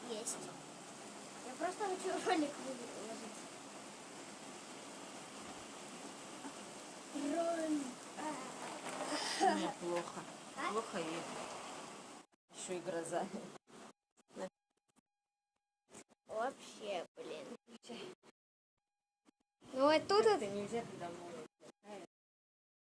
Есть. Я просто хочу ролик выложить. Мне плохо. А? Плохо и еще и гроза. Вообще, блин. Ну вот тут Это нельзя, когда